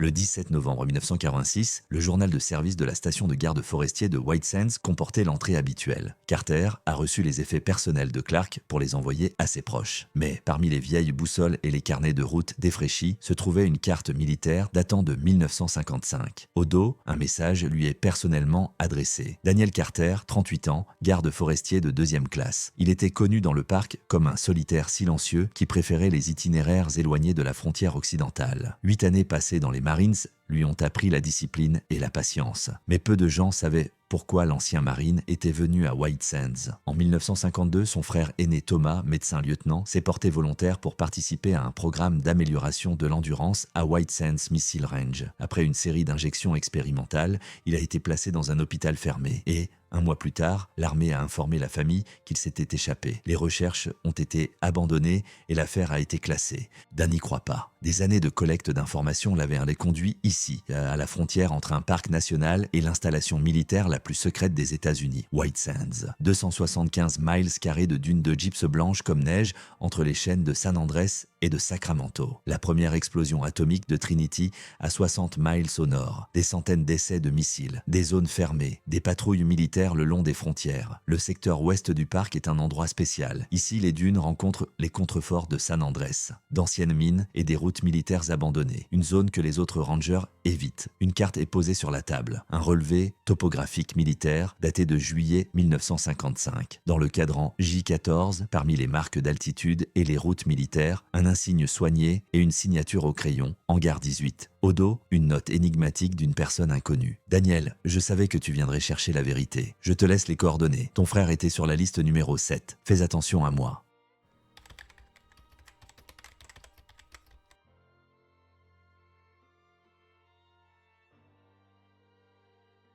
Le 17 novembre 1946, le journal de service de la station de garde forestier de White Sands comportait l'entrée habituelle. Carter a reçu les effets personnels de Clark pour les envoyer à ses proches. Mais parmi les vieilles boussoles et les carnets de route défraîchis se trouvait une carte militaire datant de 1955. Au dos, un message lui est personnellement adressé. Daniel Carter, 38 ans, garde forestier de 2e classe. Il était connu dans le parc comme un solitaire silencieux qui préférait les itinéraires éloignés de la frontière occidentale. 8 années passées dans les Marines lui ont appris la discipline et la patience. Mais peu de gens savaient pourquoi l'ancien marine était venu à White Sands. En 1952, son frère aîné Thomas, médecin lieutenant, s'est porté volontaire pour participer à un programme d'amélioration de l'endurance à White Sands Missile Range. Après une série d'injections expérimentales, il a été placé dans un hôpital fermé et, un mois plus tard, l'armée a informé la famille qu'il s'était échappé. Les recherches ont été abandonnées et l'affaire a été classée. Dan n'y croit pas. Des années de collecte d'informations l'avaient conduit ici, à la frontière entre un parc national et l'installation militaire la plus secrète des États-Unis, White Sands. 275 miles carrés de dunes de gypse blanche comme neige entre les chaînes de San Andrés et de Sacramento. La première explosion atomique de Trinity à 60 miles au nord. Des centaines d'essais de missiles, des zones fermées, des patrouilles militaires le long des frontières. Le secteur ouest du parc est un endroit spécial. Ici, les dunes rencontrent les contreforts de San Andrés, d'anciennes mines et des routes militaires abandonnées. Une zone que les autres rangers évitent. Une carte est posée sur la table. Un relevé topographique militaire daté de juillet 1955. Dans le cadran J14, parmi les marques d'altitude et les routes militaires, un insigne soigné et une signature au crayon, hangar 18. Au dos, une note énigmatique d'une personne inconnue. « Daniel, je savais que tu viendrais chercher la vérité. Je te laisse les coordonnées. Ton frère était sur la liste numéro 7. Fais attention à moi. »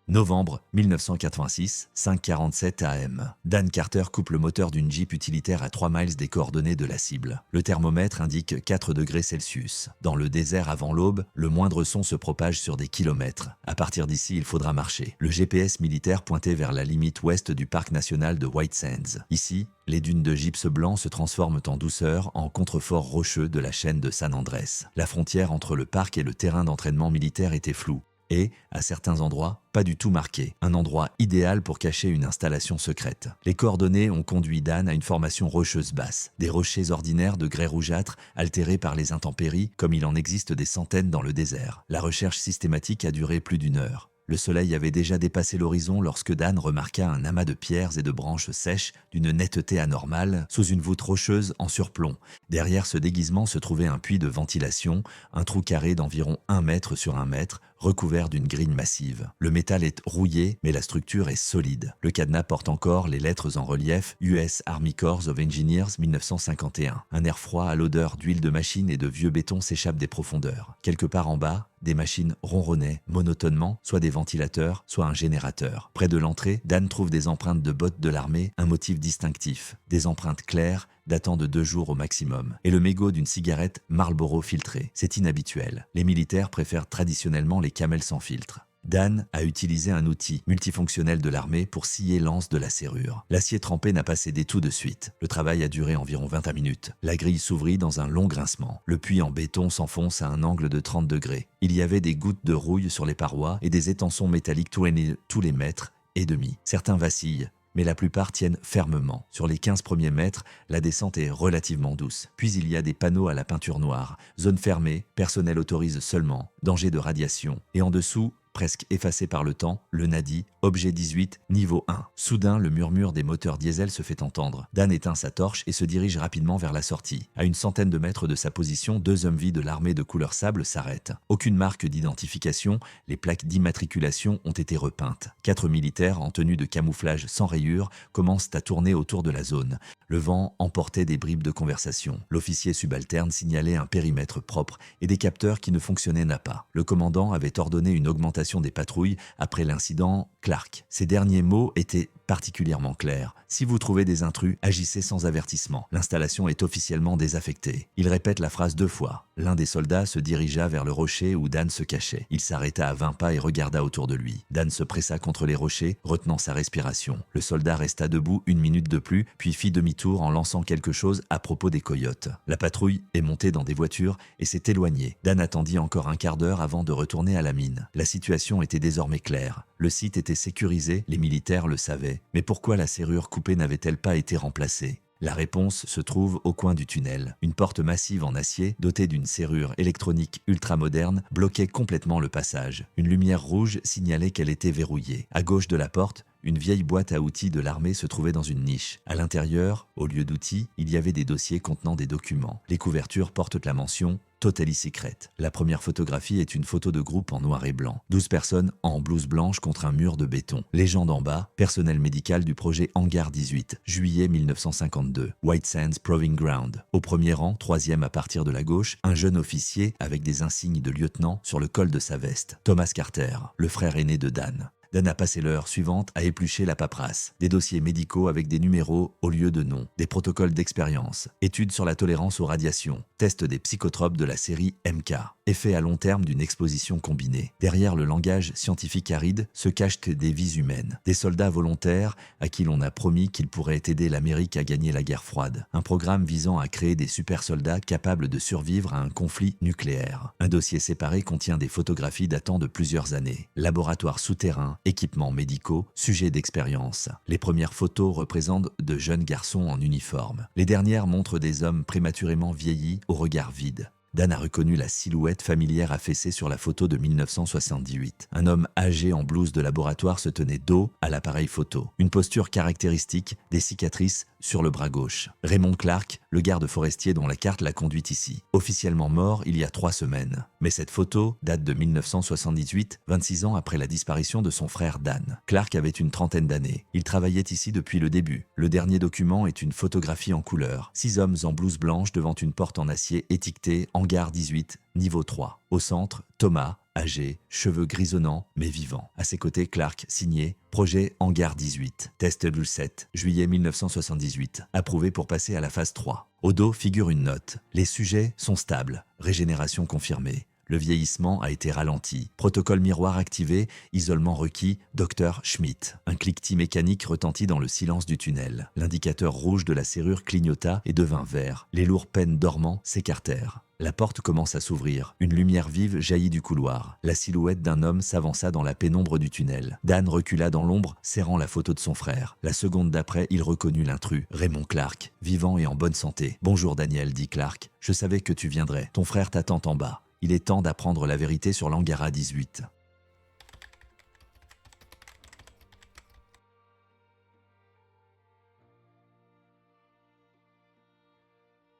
Novembre 1986, 5h47 AM. Dan Carter coupe le moteur d'une Jeep utilitaire à 3 miles des coordonnées de la cible. Le thermomètre indique 4 degrés Celsius. Dans le désert avant l'aube, le moindre son se propage sur des kilomètres. À partir d'ici, il faudra marcher. Le GPS militaire pointait vers la limite ouest du parc national de White Sands. Ici, les dunes de gypse blanc se transforment en douceur en contrefort rocheux de la chaîne de San Andrés. La frontière entre le parc et le terrain d'entraînement militaire était floue. Et, à certains endroits, pas du tout marqué. Un endroit idéal pour cacher une installation secrète. Les coordonnées ont conduit Dan à une formation rocheuse basse. Des rochers ordinaires de grès rougeâtre, altérés par les intempéries, comme il en existe des centaines dans le désert. La recherche systématique a duré plus d'1 heure. Le soleil avait déjà dépassé l'horizon lorsque Dan remarqua un amas de pierres et de branches sèches d'une netteté anormale sous une voûte rocheuse en surplomb. Derrière ce déguisement se trouvait un puits de ventilation, un trou carré d'environ 1 mètre sur 1 mètre, recouvert d'une grille massive. Le métal est rouillé, mais la structure est solide. Le cadenas porte encore les lettres en relief US Army Corps of Engineers 1951. Un air froid à l'odeur d'huile de machine et de vieux béton s'échappe des profondeurs. Quelque part en bas, des machines ronronnaient monotonement, soit des ventilateurs, soit un générateur. Près de l'entrée, Dan trouve des empreintes de bottes de l'armée, un motif distinctif. Des empreintes claires, datant de 2 jours au maximum. Et le mégot d'une cigarette Marlboro filtrée. C'est inhabituel. Les militaires préfèrent traditionnellement les Camel sans filtre. Dan a utilisé un outil multifonctionnel de l'armée pour scier l'anse de la serrure. L'acier trempé n'a pas cédé tout de suite. Le travail a duré environ 20 minutes. La grille s'ouvrit dans un long grincement. Le puits en béton s'enfonce à un angle de 30 degrés. Il y avait des gouttes de rouille sur les parois et des étançons métalliques tous les mètres et demi. Certains vacillent, mais la plupart tiennent fermement. Sur les 15 premiers mètres, la descente est relativement douce. Puis il y a des panneaux à la peinture noire. Zone fermée, personnel autorise seulement, danger de radiation. Et en dessous, presque effacé par le temps, le NADI, objet 18, niveau 1. Soudain, le murmure des moteurs diesel se fait entendre. Dan éteint sa torche et se dirige rapidement vers la sortie. À une centaine de mètres de sa position, 2 hommes de l'armée de couleur sable s'arrêtent. Aucune marque d'identification, les plaques d'immatriculation ont été repeintes. 4 militaires en tenue de camouflage sans rayures commencent à tourner autour de la zone. Le vent emportait des bribes de conversation. L'officier subalterne signalait un périmètre propre et des capteurs qui ne fonctionnaient pas. Le commandant avait ordonné une augmentation des patrouilles après l'incident Clark. Ces derniers mots étaient particulièrement clair. Si vous trouvez des intrus, agissez sans avertissement. L'installation est officiellement désaffectée. Il répète la phrase 2 fois. L'un des soldats se dirigea vers le rocher où Dan se cachait. Il s'arrêta à 20 pas et regarda autour de lui. Dan se pressa contre les rochers, retenant sa respiration. Le soldat resta debout 1 minute de plus, puis fit demi-tour en lançant quelque chose à propos des coyotes. La patrouille est montée dans des voitures et s'est éloignée. Dan attendit encore un quart d'heure avant de retourner à la mine. La situation était désormais claire. Le site était sécurisé, les militaires le savaient. Mais pourquoi la serrure coupée n'avait-elle pas été remplacée ? La réponse se trouve au coin du tunnel. Une porte massive en acier, dotée d'une serrure électronique ultramoderne, bloquait complètement le passage. Une lumière rouge signalait qu'elle était verrouillée. À gauche de la porte, une vieille boîte à outils de l'armée se trouvait dans une niche. À l'intérieur, au lieu d'outils, il y avait des dossiers contenant des documents. Les couvertures portent la mention Totally Secret. La première photographie est une photo de groupe en noir et blanc. 12 personnes en blouse blanche contre un mur de béton. Légende en bas, personnel médical du projet Hangar 18, juillet 1952. White Sands Proving Ground. Au premier rang, 3e à partir de la gauche, un jeune officier avec des insignes de lieutenant sur le col de sa veste. Thomas Carter, le frère aîné de Dan. Dan a passé l'heure suivante à éplucher la paperasse. Des dossiers médicaux avec des numéros au lieu de noms. Des protocoles d'expérience. Études sur la tolérance aux radiations. Test des psychotropes de la série MK. Effet à long terme d'une exposition combinée. Derrière le langage scientifique aride se cachent des vies humaines. Des soldats volontaires à qui l'on a promis qu'ils pourraient aider l'Amérique à gagner la guerre froide. Un programme visant à créer des super soldats capables de survivre à un conflit nucléaire. Un dossier séparé contient des photographies datant de plusieurs années. Laboratoire souterrain, équipements médicaux, sujets d'expérience. Les premières photos représentent de jeunes garçons en uniforme. Les dernières montrent des hommes prématurément vieillis au regard vide. Dan a reconnu la silhouette familière affaissée sur la photo de 1978. Un homme âgé en blouse de laboratoire se tenait dos à l'appareil photo. Une posture caractéristique, des cicatrices sur le bras gauche. Raymond Clark, le garde forestier dont la carte l'a conduit ici. Officiellement mort il y a 3 semaines. Mais cette photo date de 1978, 26 ans après la disparition de son frère Dan. Clark avait une trentaine d'années. Il travaillait ici depuis le début. Le dernier document est une photographie en couleur. 6 hommes en blouse blanche devant une porte en acier étiquetée Hangar 18, niveau 3. Au centre, Thomas, âgé, cheveux grisonnants mais vivants. À ses côtés, Clark, signé Projet Hangar 18, Test Dulcet, juillet 1978, approuvé pour passer à la phase 3. Au dos figure une note. Les sujets sont stables, régénération confirmée. Le vieillissement a été ralenti. Protocole miroir activé, isolement requis, Dr Schmidt. Un cliquetis mécanique retentit dans le silence du tunnel. L'indicateur rouge de la serrure clignota et devint vert. Les lourds pens dormants s'écartèrent. La porte commence à s'ouvrir. Une lumière vive jaillit du couloir. La silhouette d'un homme s'avança dans la pénombre du tunnel. Dan recula dans l'ombre, serrant la photo de son frère. La seconde d'après, il reconnut l'intrus, Raymond Clark, vivant et en bonne santé. « Bonjour Daniel, dit Clark. Je savais que tu viendrais. Ton frère t'attend en bas. Il est temps d'apprendre la vérité sur l'Angara 18. »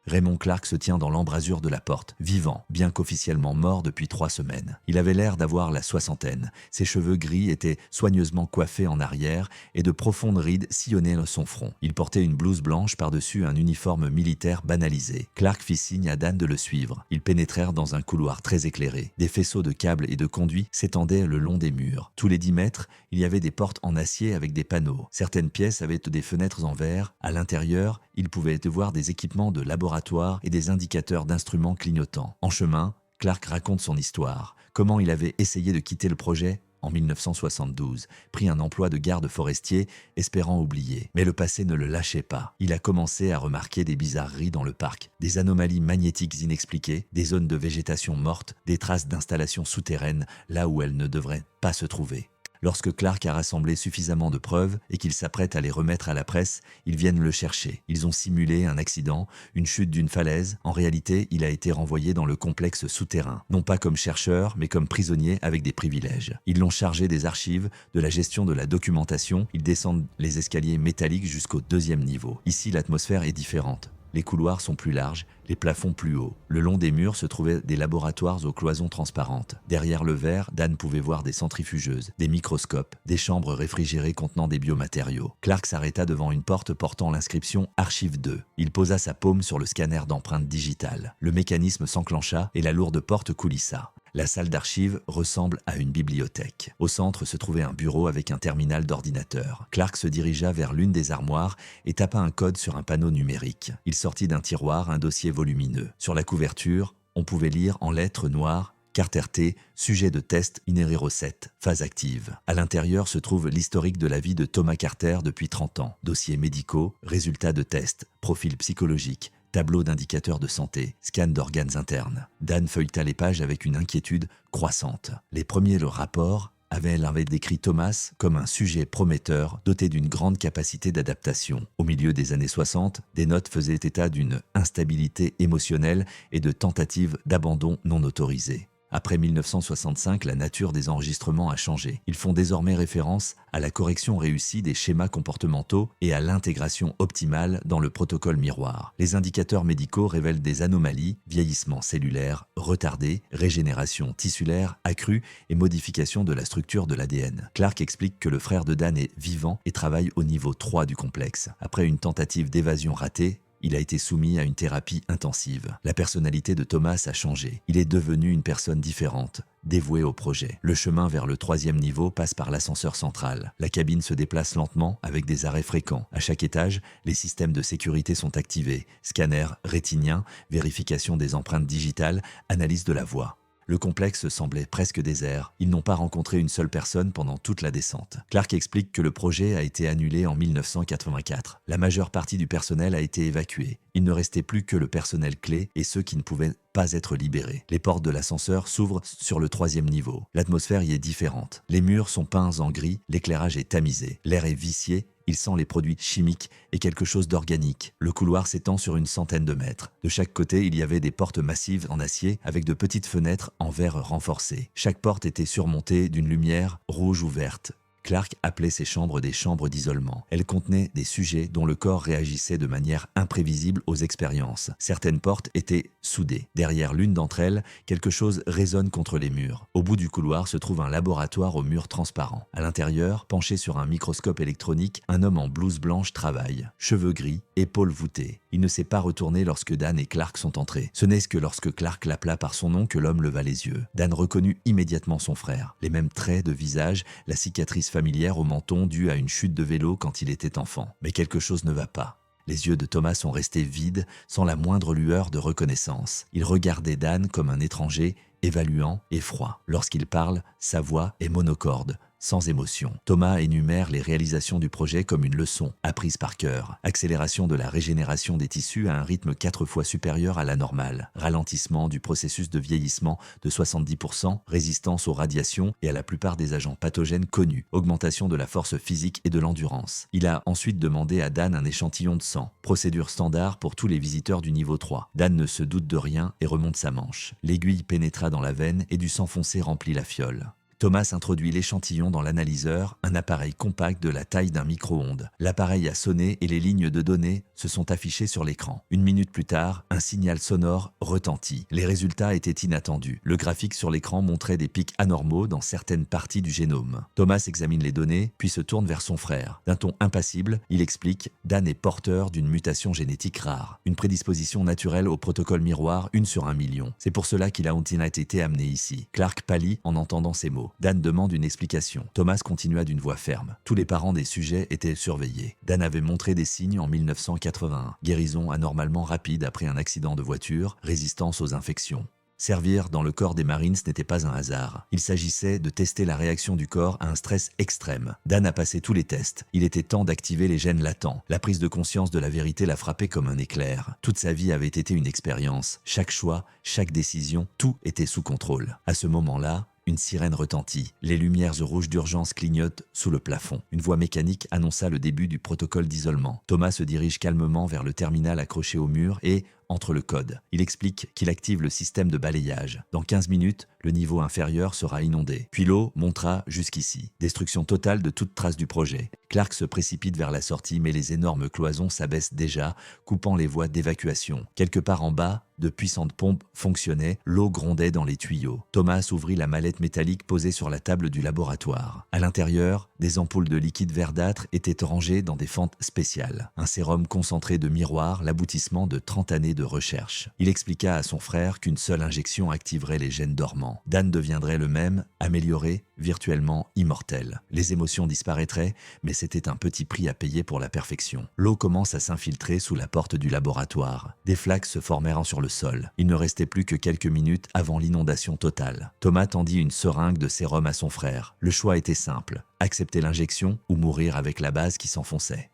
Raymond Clark se tient dans l'embrasure de la porte, vivant, bien qu'officiellement mort depuis 3 semaines. Il avait l'air d'avoir la soixantaine. Ses cheveux gris étaient soigneusement coiffés en arrière et de profondes rides sillonnaient son front. Il portait une blouse blanche par-dessus un uniforme militaire banalisé. Clark fit signe à Dan de le suivre. Ils pénétrèrent dans un couloir très éclairé. Des faisceaux de câbles et de conduits s'étendaient le long des murs. Tous les 10 mètres, il y avait des portes en acier avec des panneaux. Certaines pièces avaient des fenêtres en verre. À l'intérieur, il pouvait voir des équipements de laboratoire et des indicateurs d'instruments clignotants. En chemin, Clark raconte son histoire, comment il avait essayé de quitter le projet en 1972, pris un emploi de garde forestier, espérant oublier. Mais le passé ne le lâchait pas. Il a commencé à remarquer des bizarreries dans le parc, des anomalies magnétiques inexpliquées, des zones de végétation morte, des traces d'installations souterraines là où elles ne devraient pas se trouver. Lorsque Clark a rassemblé suffisamment de preuves et qu'il s'apprête à les remettre à la presse, ils viennent le chercher. Ils ont simulé un accident, une chute d'une falaise. En réalité, il a été renvoyé dans le complexe souterrain. Non pas comme chercheur, mais comme prisonnier avec des privilèges. Ils l'ont chargé des archives, de la gestion de la documentation. Ils descendent les escaliers métalliques jusqu'au 2e niveau. Ici, l'atmosphère est différente. Les couloirs sont plus larges, les plafonds plus hauts. Le long des murs se trouvaient des laboratoires aux cloisons transparentes. Derrière le verre, Dan pouvait voir des centrifugeuses, des microscopes, des chambres réfrigérées contenant des biomatériaux. Clark s'arrêta devant une porte portant l'inscription Archive 2. Il posa sa paume sur le scanner d'empreintes digitales. Le mécanisme s'enclencha et la lourde porte coulissa. La salle d'archives ressemble à une bibliothèque. Au centre se trouvait un bureau avec un terminal d'ordinateur. Clark se dirigea vers l'une des armoires et tapa un code sur un panneau numérique. Il sortit d'un tiroir un dossier volumineux. Sur la couverture, on pouvait lire en lettres noires Carter T, sujet de test Inero 7, phase active. À l'intérieur se trouve l'historique de la vie de Thomas Carter depuis 30 ans. Dossiers médicaux, résultats de tests, profil psychologique, tableau d'indicateurs de santé, scan d'organes internes. Dan feuilleta les pages avec une inquiétude croissante. Les premiers rapports avait décrit Thomas comme un sujet prometteur doté d'une grande capacité d'adaptation. Au milieu des années 60, des notes faisaient état d'une instabilité émotionnelle et de tentatives d'abandon non autorisées. Après 1965, la nature des enregistrements a changé. Ils font désormais référence à la correction réussie des schémas comportementaux et à l'intégration optimale dans le protocole miroir. Les indicateurs médicaux révèlent des anomalies, vieillissement cellulaire retardé, régénération tissulaire accrue et modification de la structure de l'ADN. Clark explique que le frère de Dan est vivant et travaille au niveau 3 du complexe. Après une tentative d'évasion ratée, il a été soumis à une thérapie intensive. La personnalité de Thomas a changé. Il est devenu une personne différente, dévouée au projet. Le chemin vers le 3e niveau passe par l'ascenseur central. La cabine se déplace lentement avec des arrêts fréquents. À chaque étage, les systèmes de sécurité sont activés. Scanner rétinien, vérification des empreintes digitales, analyse de la voix. Le complexe semblait presque désert. Ils n'ont pas rencontré une seule personne pendant toute la descente. Clark explique que le projet a été annulé en 1984. La majeure partie du personnel a été évacuée. Il ne restait plus que le personnel clé et ceux qui ne pouvaient pas être libérés. Les portes de l'ascenseur s'ouvrent sur le 3e niveau. L'atmosphère y est différente. Les murs sont peints en gris, l'éclairage est tamisé. L'air est vicié. Il sent les produits chimiques et quelque chose d'organique. Le couloir s'étend sur une centaine de mètres. De chaque côté, il y avait des portes massives en acier avec de petites fenêtres en verre renforcé. Chaque porte était surmontée d'une lumière rouge ou verte. Clark appelait ces chambres des chambres d'isolement. Elles contenaient des sujets dont le corps réagissait de manière imprévisible aux expériences. Certaines portes étaient soudées. Derrière l'une d'entre elles, quelque chose résonne contre les murs. Au bout du couloir se trouve un laboratoire aux murs transparents. À l'intérieur, penché sur un microscope électronique, un homme en blouse blanche travaille. Cheveux gris, épaules voûtées. Il ne s'est pas retourné lorsque Dan et Clark sont entrés. Ce n'est que lorsque Clark l'appela par son nom que l'homme leva les yeux. Dan reconnut immédiatement son frère. Les mêmes traits de visage, la cicatrice familière au menton due à une chute de vélo quand il était enfant. Mais quelque chose ne va pas. Les yeux de Thomas sont restés vides, sans la moindre lueur de reconnaissance. Il regardait Dan comme un étranger, évaluant et froid. Lorsqu'il parle, sa voix est monocorde, sans émotion. Thomas énumère les réalisations du projet comme une leçon, apprise par cœur. Accélération de la régénération des tissus à un rythme 4 fois supérieur à la normale. Ralentissement du processus de vieillissement de 70%, résistance aux radiations et à la plupart des agents pathogènes connus. Augmentation de la force physique et de l'endurance. Il a ensuite demandé à Dan un échantillon de sang. Procédure standard pour tous les visiteurs du niveau 3. Dan ne se doute de rien et remonte sa manche. L'aiguille pénétra dans la veine et du sang foncé remplit la fiole. Thomas introduit l'échantillon dans l'analyseur, un appareil compact de la taille d'un micro-ondes. L'appareil a sonné et les lignes de données se sont affichées sur l'écran. Une minute plus tard, un signal sonore retentit. Les résultats étaient inattendus. Le graphique sur l'écran montrait des pics anormaux dans certaines parties du génome. Thomas examine les données, puis se tourne vers son frère. D'un ton impassible, il explique « Dan est porteur d'une mutation génétique rare, une prédisposition naturelle au protocole miroir, 1 sur 1 million. C'est pour cela qu'il a été amené ici. » Clark pâlit en entendant ces mots. Dan demande une explication. Thomas continua d'une voix ferme. Tous les parents des sujets étaient surveillés. Dan avait montré des signes en 1981. Guérison anormalement rapide après un accident de voiture, résistance aux infections. Servir dans le corps des Marines n'était pas un hasard. Il s'agissait de tester la réaction du corps à un stress extrême. Dan a passé tous les tests. Il était temps d'activer les gènes latents. La prise de conscience de la vérité l'a frappé comme un éclair. Toute sa vie avait été une expérience. Chaque choix, chaque décision, tout était sous contrôle. À ce moment-là, une sirène retentit. Les lumières rouges d'urgence clignotent sous le plafond. Une voix mécanique annonça le début du protocole d'isolement. Thomas se dirige calmement vers le terminal accroché au mur et entre le code. Il explique qu'il active le système de balayage. Dans 15 minutes, le niveau inférieur sera inondé. Puis l'eau montera jusqu'ici. Destruction totale de toute trace du projet. Clark se précipite vers la sortie, mais les énormes cloisons s'abaissent déjà, coupant les voies d'évacuation. Quelque part en bas, de puissantes pompes fonctionnaient, l'eau grondait dans les tuyaux. Thomas ouvrit la mallette métallique posée sur la table du laboratoire. À l'intérieur, des ampoules de liquide verdâtre étaient rangées dans des fentes spéciales. Un sérum concentré de miroir, l'aboutissement de 30 années de recherche. Il expliqua à son frère qu'une seule injection activerait les gènes dormants. Dan deviendrait le même, amélioré, virtuellement immortel. Les émotions disparaîtraient, mais c'était un petit prix à payer pour la perfection. L'eau commence à s'infiltrer sous la porte du laboratoire. Des flaques se formèrent sur le sol. Il ne restait plus que quelques minutes avant l'inondation totale. Thomas tendit une seringue de sérum à son frère. Le choix était simple, accepter l'injection ou mourir avec la base qui s'enfonçait.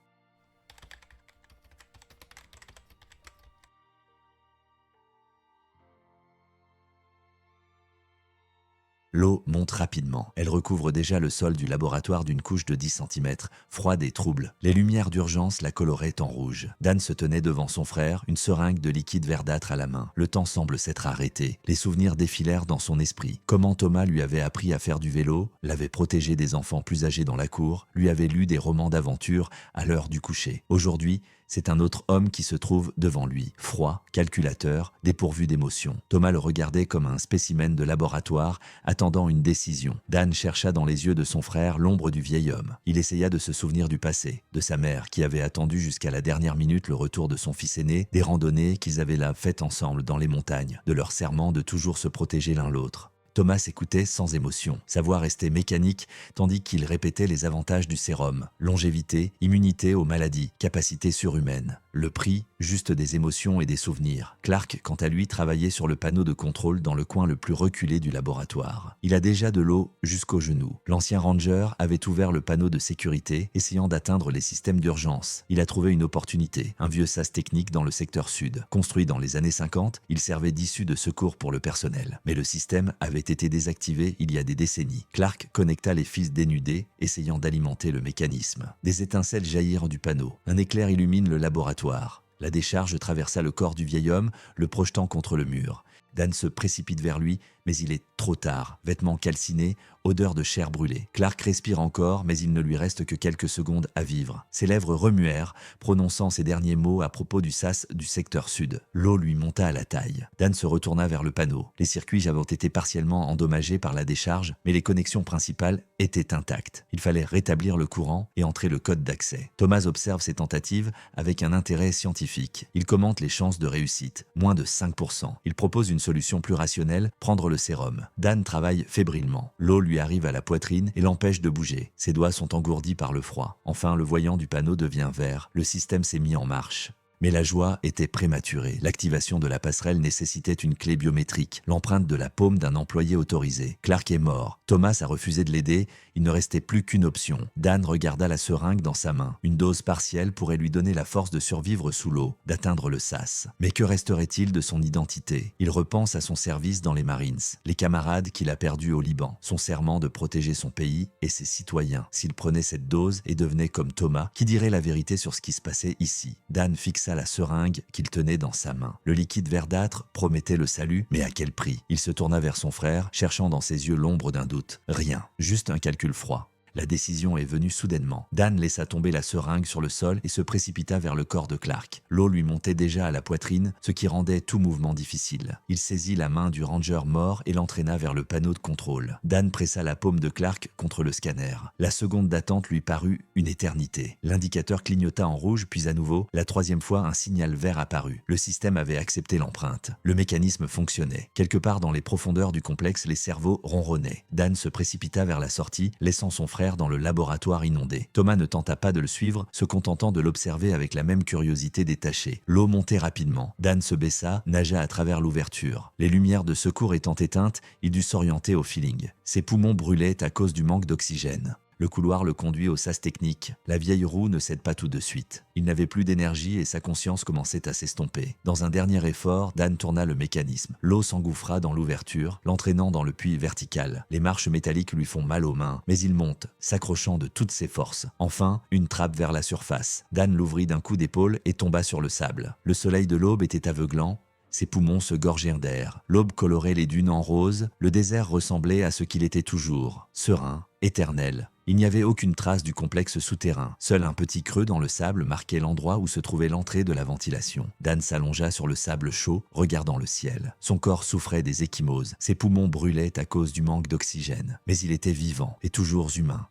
L'eau monte rapidement. Elle recouvre déjà le sol du laboratoire d'une couche de 10 cm, froide et trouble. Les lumières d'urgence la coloraient en rouge. Dan se tenait devant son frère, une seringue de liquide verdâtre à la main. Le temps semble s'être arrêté. Les souvenirs défilèrent dans son esprit. Comment Thomas lui avait appris à faire du vélo, l'avait protégé des enfants plus âgés dans la cour, lui avait lu des romans d'aventure à l'heure du coucher. Aujourd'hui, c'est un autre homme qui se trouve devant lui, froid, calculateur, dépourvu d'émotion. Thomas le regardait comme un spécimen de laboratoire, attendant une décision. Dan chercha dans les yeux de son frère l'ombre du vieil homme. Il essaya de se souvenir du passé, de sa mère qui avait attendu jusqu'à la dernière minute le retour de son fils aîné, des randonnées qu'ils avaient là faites ensemble dans les montagnes, de leur serment de toujours se protéger l'un l'autre. Thomas écoutait sans émotion. Sa voix restait mécanique, tandis qu'il répétait les avantages du sérum. Longévité, immunité aux maladies, capacité surhumaine. Le prix, juste des émotions et des souvenirs. Clark, quant à lui, travaillait sur le panneau de contrôle dans le coin le plus reculé du laboratoire. Il a déjà de l'eau jusqu'aux genoux. L'ancien ranger avait ouvert le panneau de sécurité, essayant d'atteindre les systèmes d'urgence. Il a trouvé une opportunité, un vieux sas technique dans le secteur sud. Construit dans les années 50, il servait d'issue de secours pour le personnel. Mais le système avait été désactivé il y a des décennies. Clark connecta les fils dénudés, essayant d'alimenter le mécanisme. Des étincelles jaillirent du panneau. Un éclair illumine le laboratoire. La décharge traversa le corps du vieil homme, le projetant contre le mur. Dan se précipite vers lui, mais il est trop tard. Vêtements calcinés, odeur de chair brûlée. Clark respire encore, mais il ne lui reste que quelques secondes à vivre. Ses lèvres remuèrent, prononçant ces derniers mots à propos du sas du secteur sud. L'eau lui monta à la taille. Dan se retourna vers le panneau. Les circuits avaient été partiellement endommagés par la décharge, mais les connexions principales étaient intactes. Il fallait rétablir le courant et entrer le code d'accès. Thomas observe ces tentatives avec un intérêt scientifique. Il commente les chances de réussite, moins de 5%. Il propose une solution plus rationnelle, prendre le sérum. Dan travaille fébrilement. L'eau lui arrive à la poitrine et l'empêche de bouger. Ses doigts sont engourdis par le froid. Enfin, le voyant du panneau devient vert. Le système s'est mis en marche. Mais la joie était prématurée. L'activation de la passerelle nécessitait une clé biométrique, l'empreinte de la paume d'un employé autorisé. Clark est mort. Thomas a refusé de l'aider. Il ne restait plus qu'une option. Dan regarda la seringue dans sa main. Une dose partielle pourrait lui donner la force de survivre sous l'eau, d'atteindre le sas. Mais que resterait-il de son identité? Il repense à son service dans les Marines, les camarades qu'il a perdus au Liban, son serment de protéger son pays et ses citoyens. S'il prenait cette dose et devenait comme Thomas, qui dirait la vérité sur ce qui se passait ici? Dan fixa la seringue qu'il tenait dans sa main. Le liquide verdâtre promettait le salut, mais à quel prix? Il se tourna vers son frère, cherchant dans ses yeux l'ombre d'un doute. Rien, juste un calcul froid. La décision est venue soudainement. Dan laissa tomber la seringue sur le sol et se précipita vers le corps de Clark. L'eau lui montait déjà à la poitrine, ce qui rendait tout mouvement difficile. Il saisit la main du ranger mort et l'entraîna vers le panneau de contrôle. Dan pressa la paume de Clark contre le scanner. La seconde d'attente lui parut une éternité. L'indicateur clignota en rouge, puis à nouveau, la troisième fois, un signal vert apparut. Le système avait accepté l'empreinte. Le mécanisme fonctionnait. Quelque part dans les profondeurs du complexe, les cerveaux ronronnaient. Dan se précipita vers la sortie, laissant son frère dans le laboratoire inondé. Thomas ne tenta pas de le suivre, se contentant de l'observer avec la même curiosité détachée. L'eau montait rapidement. Dan se baissa, nagea à travers l'ouverture. Les lumières de secours étant éteintes, il dut s'orienter au feeling. Ses poumons brûlaient à cause du manque d'oxygène. Le couloir le conduit au sas technique. La vieille roue ne cède pas tout de suite. Il n'avait plus d'énergie et sa conscience commençait à s'estomper. Dans un dernier effort, Dan tourna le mécanisme. L'eau s'engouffra dans l'ouverture, l'entraînant dans le puits vertical. Les marches métalliques lui font mal aux mains, mais il monte, s'accrochant de toutes ses forces. Enfin, une trappe vers la surface. Dan l'ouvrit d'un coup d'épaule et tomba sur le sable. Le soleil de l'aube était aveuglant. Ses poumons se gorgèrent d'air. L'aube colorait les dunes en rose. Le désert ressemblait à ce qu'il était toujours, serein, éternel. Il n'y avait aucune trace du complexe souterrain. Seul un petit creux dans le sable marquait l'endroit où se trouvait l'entrée de la ventilation. Dan s'allongea sur le sable chaud, regardant le ciel. Son corps souffrait des ecchymoses. Ses poumons brûlaient à cause du manque d'oxygène. Mais il était vivant et toujours humain.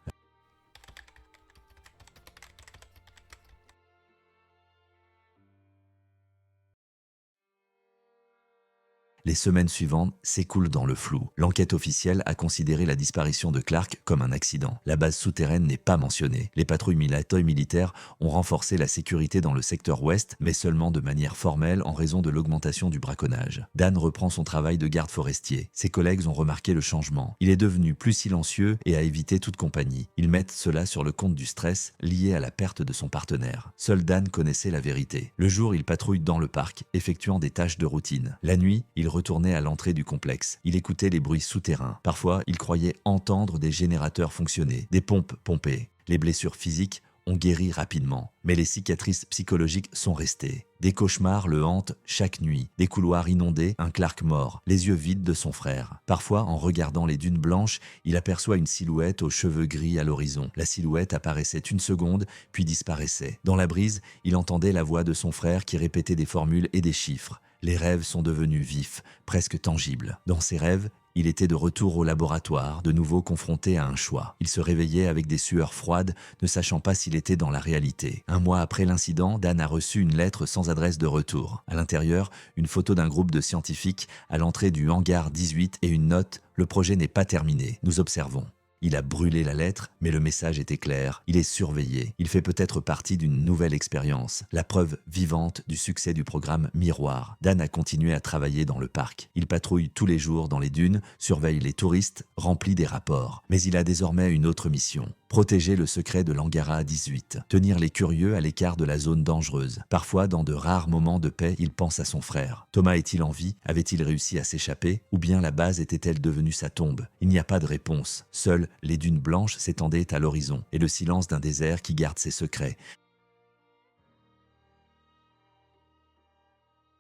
Les semaines suivantes s'écoulent dans le flou. L'enquête officielle a considéré la disparition de Clark comme un accident. La base souterraine n'est pas mentionnée. Les patrouilles militaires ont renforcé la sécurité dans le secteur ouest, mais seulement de manière formelle en raison de l'augmentation du braconnage. Dan reprend son travail de garde forestier. Ses collègues ont remarqué le changement. Il est devenu plus silencieux et a évité toute compagnie. Ils mettent cela sur le compte du stress lié à la perte de son partenaire. Seul Dan connaissait la vérité. Le jour, il patrouille dans le parc, effectuant des tâches de routine. La nuit, il retournait à l'entrée du complexe. Il écoutait les bruits souterrains. Parfois, il croyait entendre des générateurs fonctionner, des pompes pomper. Les blessures physiques ont guéri rapidement, mais les cicatrices psychologiques sont restées. Des cauchemars le hantent chaque nuit, des couloirs inondés, un Clark mort, les yeux vides de son frère. Parfois, en regardant les dunes blanches, il aperçoit une silhouette aux cheveux gris à l'horizon. La silhouette apparaissait une seconde, puis disparaissait. Dans la brise, il entendait la voix de son frère qui répétait des formules et des chiffres. Les rêves sont devenus vifs, presque tangibles. Dans ses rêves, il était de retour au laboratoire, de nouveau confronté à un choix. Il se réveillait avec des sueurs froides, ne sachant pas s'il était dans la réalité. Un mois après l'incident, Dan a reçu une lettre sans adresse de retour. À l'intérieur, une photo d'un groupe de scientifiques à l'entrée du hangar 18 et une note « Le projet n'est pas terminé, nous observons ». Il a brûlé la lettre, mais le message était clair. Il est surveillé. Il fait peut-être partie d'une nouvelle expérience. La preuve vivante du succès du programme Miroir. Dan a continué à travailler dans le parc. Il patrouille tous les jours dans les dunes, surveille les touristes, remplit des rapports. Mais il a désormais une autre mission. Protéger le secret de l'Angara 18. Tenir les curieux à l'écart de la zone dangereuse. Parfois, dans de rares moments de paix, il pense à son frère. Thomas est-il en vie? Avait-il réussi à s'échapper? Ou bien la base était-elle devenue sa tombe? Il n'y a pas de réponse. Seules les dunes blanches s'étendaient à l'horizon et le silence d'un désert qui garde ses secrets.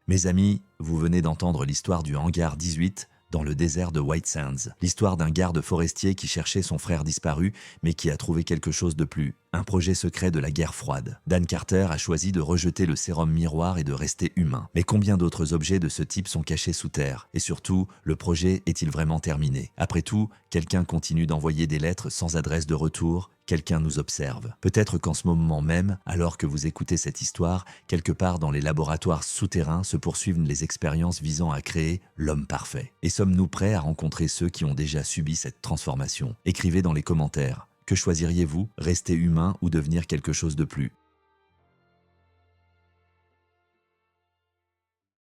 Mes amis, vous venez d'entendre l'histoire du hangar 18 dans le désert de White Sands. L'histoire d'un garde forestier qui cherchait son frère disparu, mais qui a trouvé quelque chose de plus. Un projet secret de la guerre froide. Dan Carter a choisi de rejeter le sérum miroir et de rester humain. Mais combien d'autres objets de ce type sont cachés sous terre? Et surtout, le projet est-il vraiment terminé? Après tout, quelqu'un continue d'envoyer des lettres sans adresse de retour. Quelqu'un nous observe. Peut-être qu'en ce moment même, alors que vous écoutez cette histoire, quelque part dans les laboratoires souterrains se poursuivent les expériences visant à créer l'homme parfait. Et sommes-nous prêts à rencontrer ceux qui ont déjà subi cette transformation? Écrivez dans les commentaires. Que choisiriez-vous? Rester humain ou devenir quelque chose de plus?